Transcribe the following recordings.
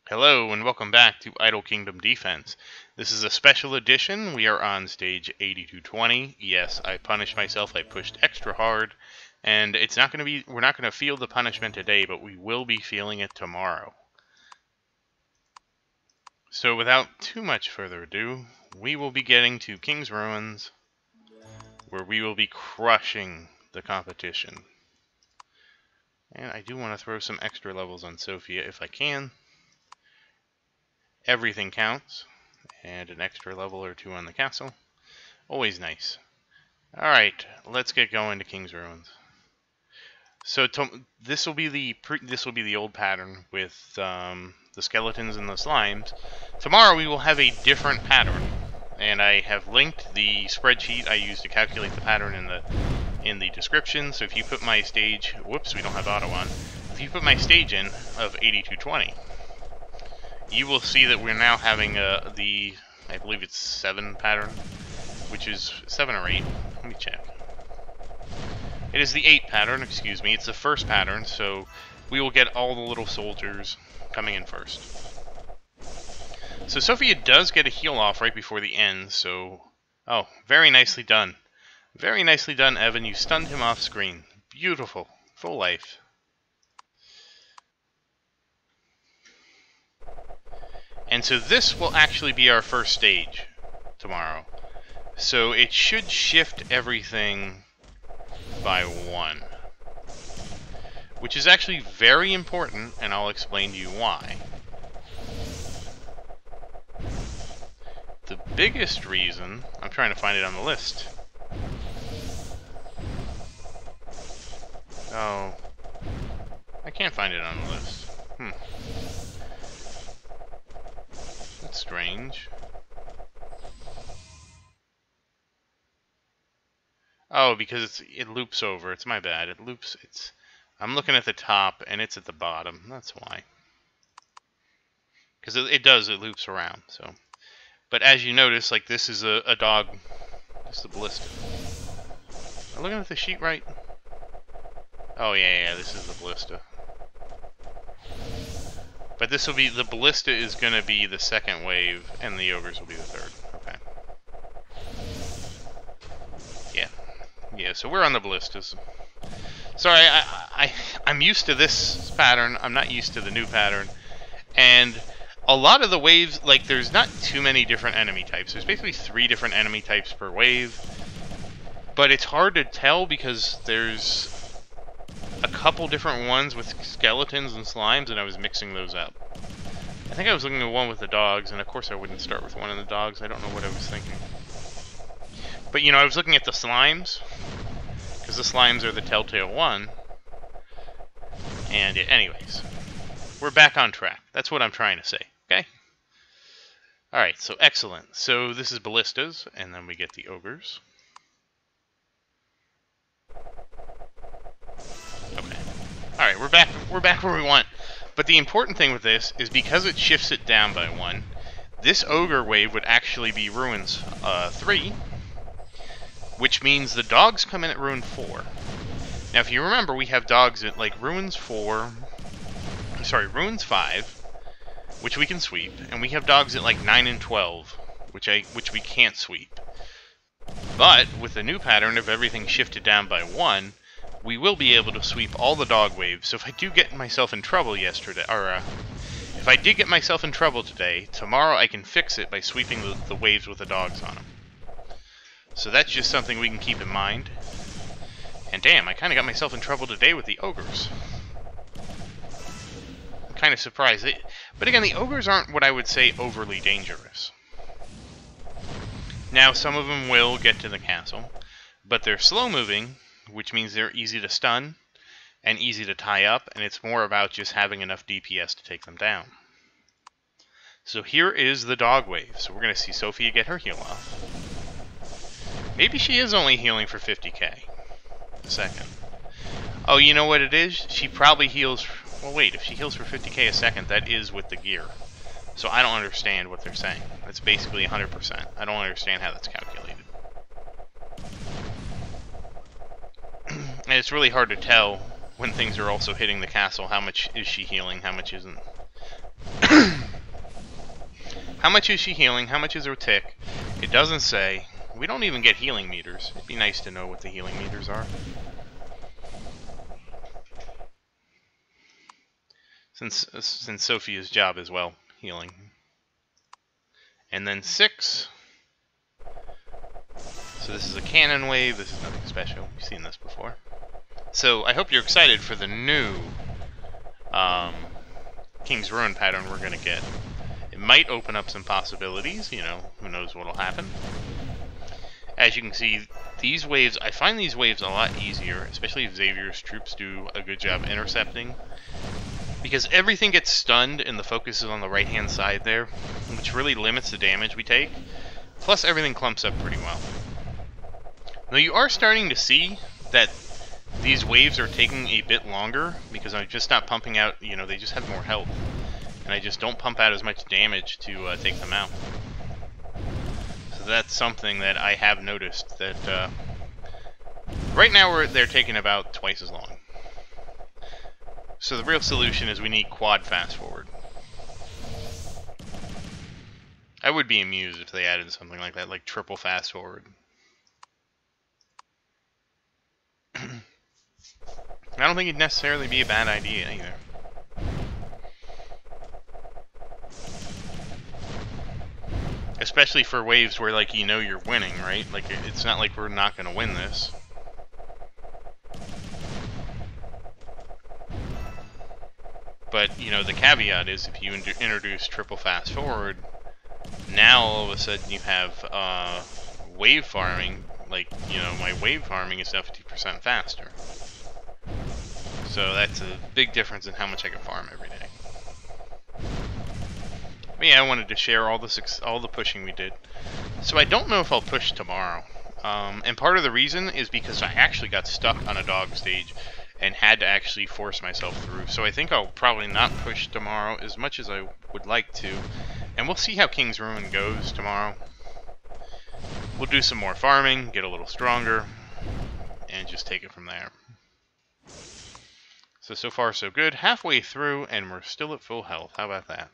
Hello and welcome back to Idle Kingdom Defense. This is a special edition. We are on stage 8220. Yes, I punished myself. I pushed extra hard, and we're not going to feel the punishment today, but we will be feeling it tomorrow. So without too much further ado, we will be getting to King's Ruins, where we will be crushing the competition. And I do want to throw some extra levels on Sophia if I can. Everything counts, and an extra level or two on the castle. Always nice. Alright, let's get going to King's Ruins. So this will be the old pattern with the skeletons and the slimes. Tomorrow we will have a different pattern, and I have linked the spreadsheet I used to calculate the pattern in the description. So if you put my stage, whoops, we don't have auto on. If you put my stage in of 8220, you will see that we're now having I believe it's 7 pattern, which is 7 or 8. Let me check. It is the 8 pattern, excuse me. It's the first pattern, so we will get all the little soldiers coming in first. So Sophia does get a heal off right before the end, so... Oh, very nicely done. Very nicely done, Evan. You stunned him off screen. Beautiful. Full life. And so this will actually be our first stage tomorrow. So it should shift everything by 1. Which is actually very important, and I'll explain to you why. The biggest reason... I'm trying to find it on the list. Oh. I can't find it on the list. That's strange. Oh, because it loops over. It's my bad. It loops. I'm looking at the top, and it's at the bottom. That's why. Because it does. It loops around. So, but as you notice, like this is a dog. This is the ballista. Am I looking at the sheet right? Oh yeah. This is the ballista. But this will be, the ballista is going to be the second wave, and the ogres will be the third. Okay. Yeah, so we're on the ballistas. Sorry, I'm used to this pattern. I'm not used to the new pattern. And a lot of the waves, like, there's not too many different enemy types. There's basically 3 different enemy types per wave. But it's hard to tell because there's a couple different ones with skeletons and slimes, and I was mixing those up. I think I was looking at one with the dogs, and of course I wouldn't start with one of the dogs. I don't know what I was thinking. But, you know, I was looking at the slimes, because the slimes are the telltale one. And anyways, we're back on track. That's what I'm trying to say, okay? Alright, so excellent. So this is ballistas, and then we get the ogres. Okay. Alright, we're back where we want. But the important thing with this is because it shifts it down by 1, this ogre wave would actually be ruins 3, which means the dogs come in at ruin 4. Now if you remember, we have dogs at like ruins 5, which we can sweep, and we have dogs at like 9 and 12, which we can't sweep. But with the new pattern of everything shifted down by 1, we will be able to sweep all the dog waves. So if I do get myself in trouble yesterday, or if I did get myself in trouble today, tomorrow I can fix it by sweeping the waves with the dogs on them. So that's just something we can keep in mind. And damn, I kind of got myself in trouble today with the ogres. I'm kind of surprised. But again, the ogres aren't what I would say overly dangerous. Now, some of them will get to the castle, but they're slow-moving, which means they're easy to stun and easy to tie up, and it's more about just having enough DPS to take them down. So here is the dog wave. So we're going to see Sophia get her heal off. Maybe she is only healing for 50k a second. Oh, you know what it is? She probably heals... Well, wait, if she heals for 50k a second, that is with the gear. So I don't understand what they're saying. That's basically 100%. I don't understand how that's calculated. And it's really hard to tell when things are also hitting the castle how much is she healing, how much isn't. How much is she healing? How much is her tick? It doesn't say. We don't even get healing meters. It'd be nice to know what the healing meters are. Since Sophia's job is, well, healing. And then 6. So this is a cannon wave. This is nothing special. We've seen this before. So I hope you're excited for the new King's Ruin pattern we're going to get. It might open up some possibilities. You know, who knows what'll happen. As you can see, these waves, I find these waves a lot easier, especially if Xavier's troops do a good job intercepting. Because everything gets stunned and the focus is on the right-hand side there, which really limits the damage we take. Plus, everything clumps up pretty well. Now, you are starting to see that these waves are taking a bit longer, because I'm just not pumping out, you know, they just have more health. And I just don't pump out as much damage to take them out. So that's something that I have noticed, that right now they're taking about twice as long. So the real solution is we need quad fast forward. I would be amused if they added something like that, like triple fast forward. I don't think it'd necessarily be a bad idea either. Especially for waves where, like, you know you're winning, right? Like, it's not like we're not going to win this. But, you know, the caveat is if you introduce triple fast forward, now all of a sudden you have wave farming. Like, you know, my wave farming is 50% faster. So that's a big difference in how much I can farm every day. But yeah, I wanted to share all the pushing we did. So I don't know if I'll push tomorrow. And part of the reason is because I actually got stuck on a dog stage and had to actually force myself through. So I think I'll probably not push tomorrow as much as I would like to. And we'll see how King's Ruin goes tomorrow. We'll do some more farming, get a little stronger, and just take it from there. So far so good. Halfway through, and we're still at full health. How about that?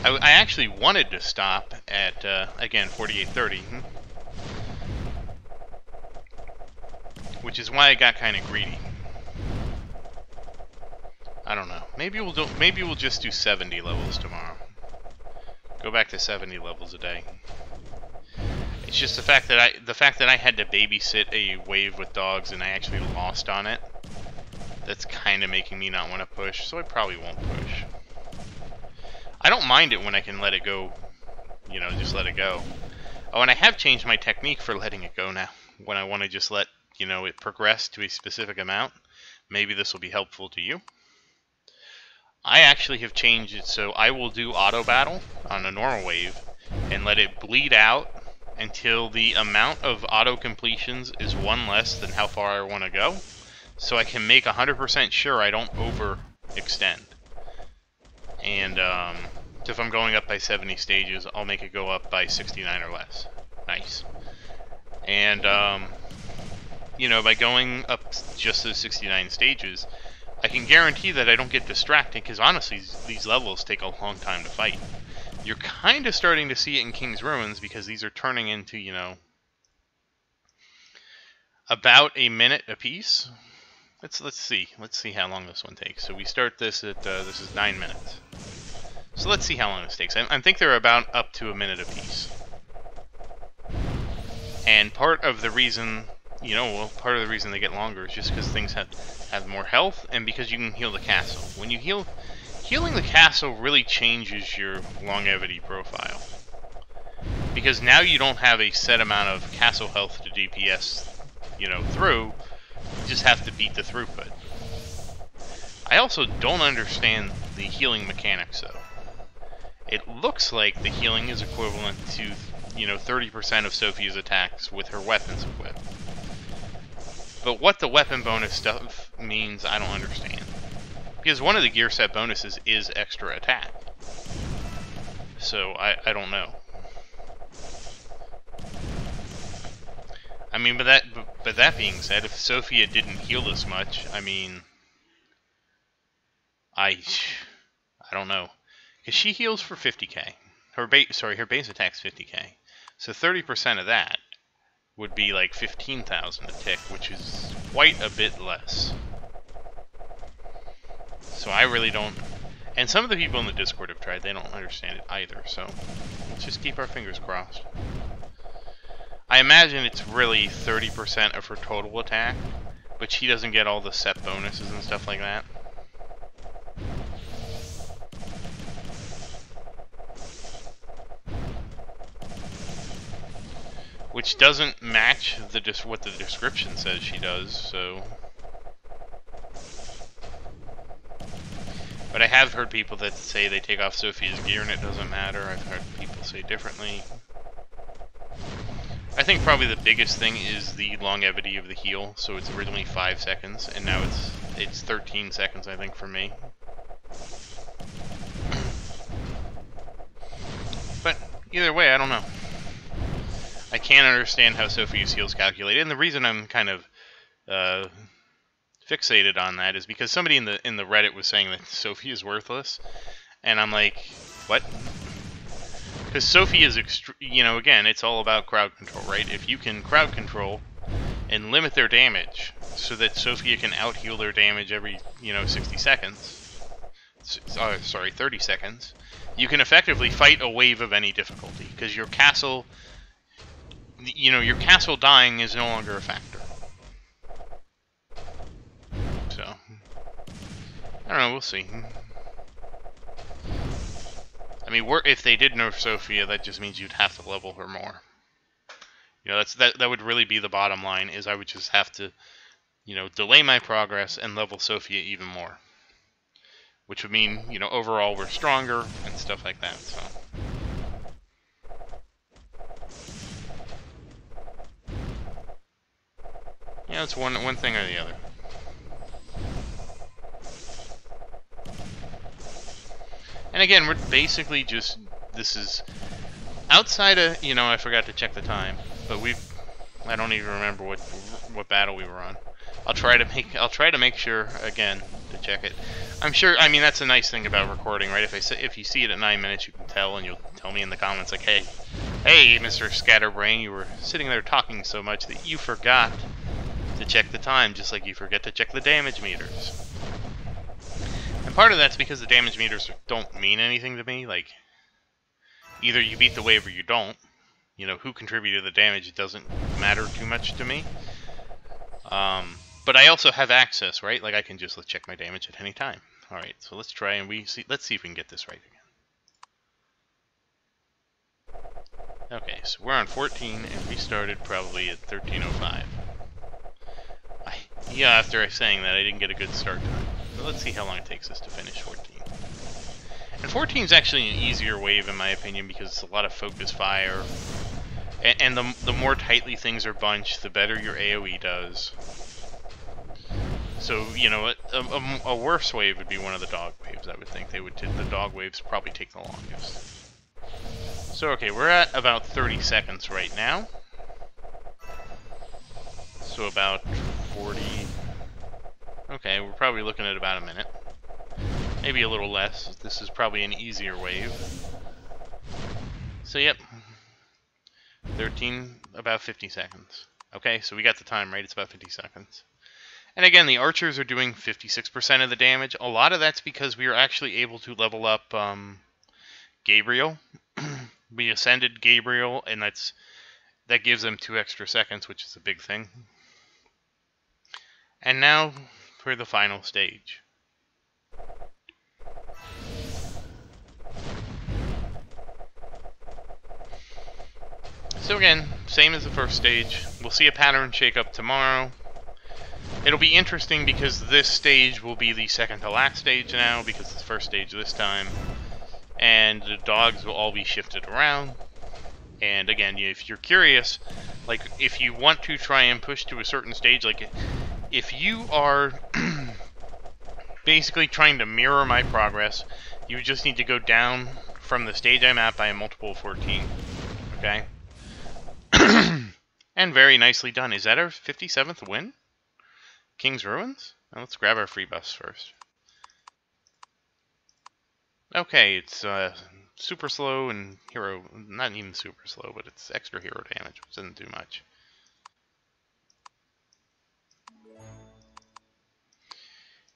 I actually wanted to stop at, again, 4830. Which is why I got kind of greedy. I don't know. Maybe we'll just do 70 levels tomorrow. Go back to 70 levels a day. It's just the fact that I had to babysit a wave with dogs and I actually lost on it. That's kind of making me not want to push, so I probably won't push. I don't mind it when I can let it go, you know, just let it go. Oh, and I have changed my technique for letting it go now. When I want to just let, you know, it progress to a specific amount. Maybe this will be helpful to you. I actually have changed it so I will do auto battle on a normal wave and let it bleed out until the amount of auto completions is one less than how far I want to go, so I can make 100% sure I don't overextend. And if I'm going up by 70 stages, I'll make it go up by 69 or less. Nice. And you know, by going up just those 69 stages, I can guarantee that I don't get distracted, because honestly, these levels take a long time to fight. You're kind of starting to see it in King's Ruins, because these are turning into, you know, about a minute apiece. Let's see how long this one takes. So we start this at this is 9 minutes. So let's see how long this takes. I think they're about up to a minute apiece. And part of the reason, you know, well, part of the reason they get longer is just because things have more health, and because you can heal the castle. When you healing the castle really changes your longevity profile. Because now you don't have a set amount of castle health to DPS, you know, through. You just have to beat the throughput. I also don't understand the healing mechanics, though. It looks like the healing is equivalent to, you know, 30% of Sophia's attacks with her weapons equipped. But what the weapon bonus stuff means, I don't understand. Because one of the gear set bonuses is extra attack. So, I don't know. I mean, but that being said, if Sophia didn't heal this much, I mean, I don't know. Because she heals for 50k. Her base attack's 50k. So 30% of that would be like 15,000 a tick, which is quite a bit less. So I really don't... And some of the people in the Discord have tried, they don't understand it either, so let's just keep our fingers crossed. I imagine it's really 30% of her total attack, but she doesn't get all the set bonuses and stuff like that. Which doesn't match what the description says she does, so... But I have heard people that say they take off Sophia's gear and it doesn't matter. I've heard people say differently. I think probably the biggest thing is the longevity of the heal. So it's originally 5 seconds, and now it's 13 seconds, I think, for me. But either way, I don't know. I can't understand how Sophia's heal is calculated, and the reason I'm kind of fixated on that is because somebody in the Reddit was saying that Sophie is worthless, and I'm like, what? Because Sophie is, again, it's all about crowd control, right? If you can crowd control and limit their damage so that Sophia can out-heal their damage every, 60 seconds, sorry, 30 seconds, you can effectively fight a wave of any difficulty, because your castle, your castle dying is no longer a factor. So, I don't know, we'll see. I mean, if they did nerf Sophia, that just means you'd have to level her more. That would really be the bottom line, is I would just have to, delay my progress and level Sophia even more. Which would mean, overall we're stronger and stuff like that, so. Yeah, it's one thing or the other. And again, we're basically just, this is outside of, I forgot to check the time, but I don't even remember what battle we were on. I'll try to make sure again to check it. I'm sure, I mean, that's a nice thing about recording, right? If you see it at 9 minutes, you can tell, and you'll tell me in the comments like, hey, Mr. Scatterbrain, you were sitting there talking so much that you forgot to check the time, just like you forget to check the damage meters. And part of that's because the damage meters don't mean anything to me. Like, either you beat the wave or you don't. Who contributed the damage, it doesn't matter too much to me. But I also have access, right? Like, I can just check my damage at any time. Alright, so let's try and let's see if we can get this right again. Okay, so we're on 14, and we started probably at 13:05. Yeah, after saying that, I didn't get a good start time. So let's see how long it takes us to finish 14. And 14 is actually an easier wave, in my opinion, because it's a lot of focus fire. And the more tightly things are bunched, the better your AoE does. So, a worse wave would be one of the dog waves, I would think. The dog waves probably take the longest. So, okay, we're at about 30 seconds right now. So about 40... Okay, we're probably looking at about a minute. Maybe a little less. This is probably an easier wave. So, yep. 13, about 50 seconds. Okay, so we got the time right. It's about 50 seconds. And again, the archers are doing 56% of the damage. A lot of that's because we are actually able to level up Gabriel. We ascended Gabriel, and that gives them 2 extra seconds, which is a big thing. And now for the final stage. So again, same as the first stage. We'll see a pattern shake up tomorrow. It'll be interesting because this stage will be the second to last stage now, because it's the first stage this time. And the dogs will all be shifted around. And again, if you're curious, like, if you want to try and push to a certain stage, like, if you are basically trying to mirror my progress, you just need to go down from the stage I'm at by a multiple of 14. Okay? And very nicely done. Is that our 57th win? King's Ruins? Now let's grab our free buffs first. Okay, it's super slow and hero, not even super slow, but it's extra hero damage, which doesn't do much.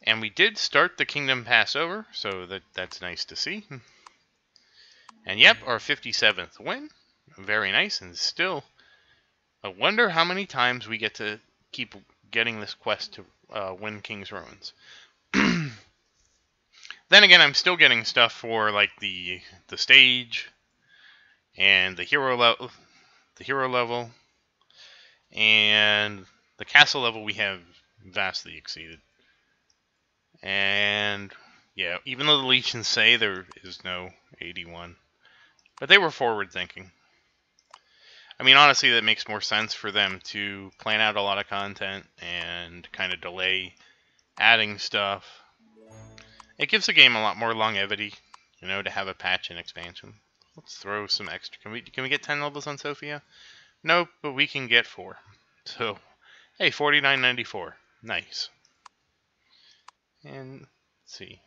And we did start the Kingdom Passover, so that's nice to see. And yep, our 57th win. Very nice, and still, I wonder how many times we get to keep getting this quest to win King's Ruins. Then again, I'm still getting stuff for like the stage and the hero level, and the castle level we have vastly exceeded. And yeah, even though the Legions say there is no 81, but they were forward thinking. I mean, honestly, that makes more sense for them to plan out a lot of content and kind of delay adding stuff. It gives the game a lot more longevity, you know, to have a patch and expansion. Let's throw some extra. Can we get 10 levels on Sophia? Nope, but we can get 4. So, hey, 49.94. Nice. And let's see.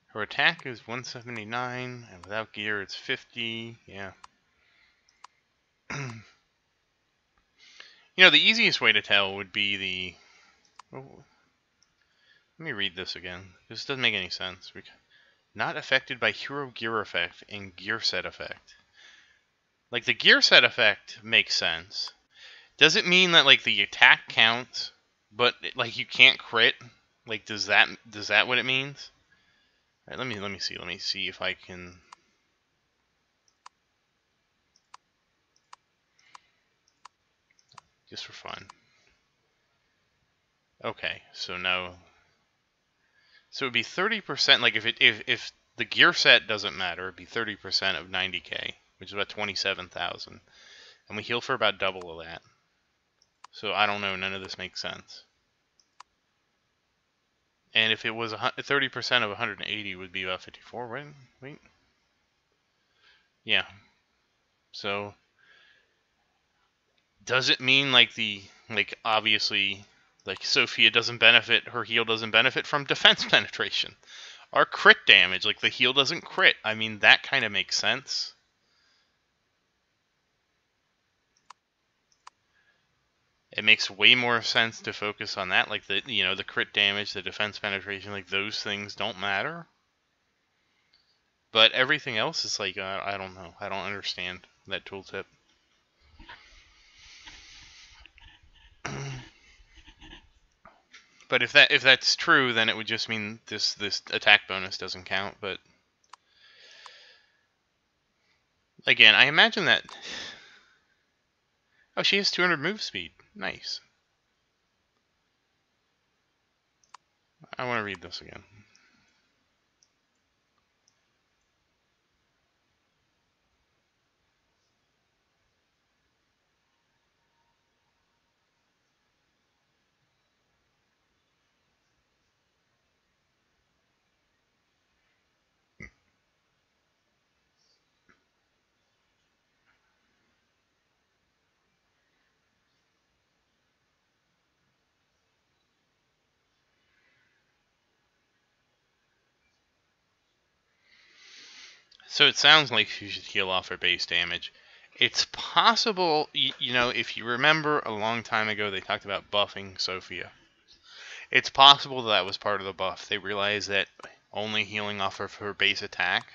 Her attack is 179, and without gear it's 50. Yeah. You know, the easiest way to tell would be the... Oh, let me read this again. This doesn't make any sense. Not affected by hero gear effect and gear set effect. Like, the gear set effect makes sense. Does it mean that, like, the attack counts, but, like, you can't crit? Like, does that what it means? Alright, let me see. Let me see if I can... Just for fun. Okay, so no... So it would be 30%, like if the gear set doesn't matter, it'd be 30% of 90k, which is about 27,000. And we heal for about double of that. So I don't know, none of this makes sense. And if it was 30% of 180 would be about 54, right? Wait. Yeah. So does it mean like obviously like Sophia doesn't benefit, her heal doesn't benefit from defense penetration? Our crit damage, like the heal doesn't crit. I mean, that kind of makes sense. It makes way more sense to focus on that, like the crit damage, the defense penetration, like those things don't matter. But everything else is like, I don't know. I don't understand that tooltip. But if that's true, then it would just mean this attack bonus doesn't count. But again, I imagine that... Oh, she has 200 move speed. Nice. I want to read this again. So it sounds like she should heal off her base damage. It's possible, you know, if you remember a long time ago, they talked about buffing Sophia. It's possible that was part of the buff. They realized that only healing off of her base attack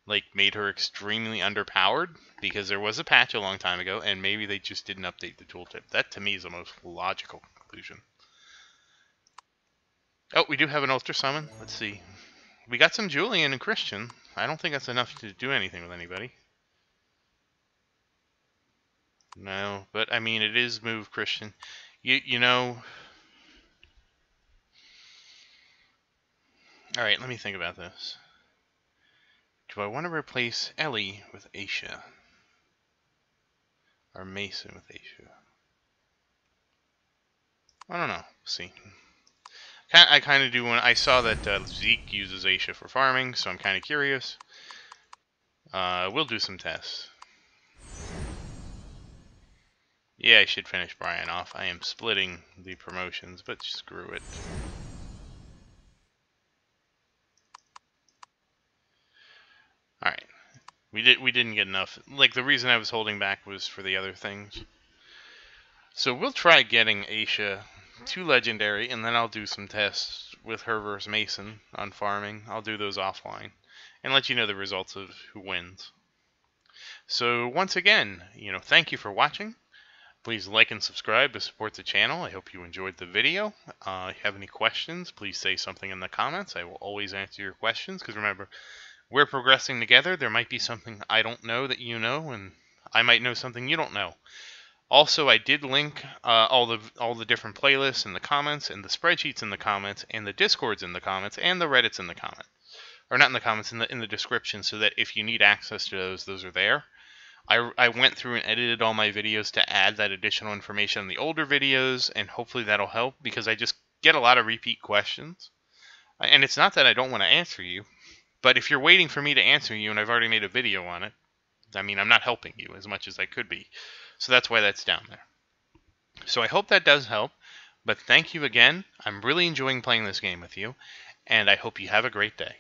like made her extremely underpowered, because there was a patch a long time ago, and maybe they just didn't update the tooltip. That to me is the most logical conclusion. Oh, we do have an Ultra Summon. Let's see. We got some Julian and Christian. I don't think that's enough to do anything with anybody. No, but I mean, it is move Christian. You know... Alright, let me think about this. Do I want to replace Ellie with Aisha? Or Mason with Aisha? I don't know. We'll see. I kind of do when I saw that Zeke uses Aisha for farming, so I'm kind of curious. We'll do some tests. Yeah, I should finish Brian off. I am splitting the promotions, but screw it. We didn't get enough. Like, the reason I was holding back was for the other things. So we'll try getting Aisha to Legendary, and then I'll do some tests with her versus Mason on farming. I'll do those offline and let you know the results of who wins. So once again, thank you for watching. Please like and subscribe to support the channel. I hope you enjoyed the video. If you have any questions, please say something in the comments. I will always answer your questions, because remember, we're progressing together. There might be something I don't know that you know, and I might know something you don't know. Also, I did link all the different playlists in the comments, and the spreadsheets in the comments, and the Discords in the comments, and the Reddits in the comments. Or not in the comments, in the description, so that if you need access to those are there. I went through and edited all my videos to add that additional information on the older videos, and hopefully that'll help, because I just get a lot of repeat questions. And it's not that I don't want to answer you, but if you're waiting for me to answer you and I've already made a video on it, I mean, I'm not helping you as much as I could be. So that's why that's down there. So I hope that does help, but thank you again. I'm really enjoying playing this game with you, and I hope you have a great day.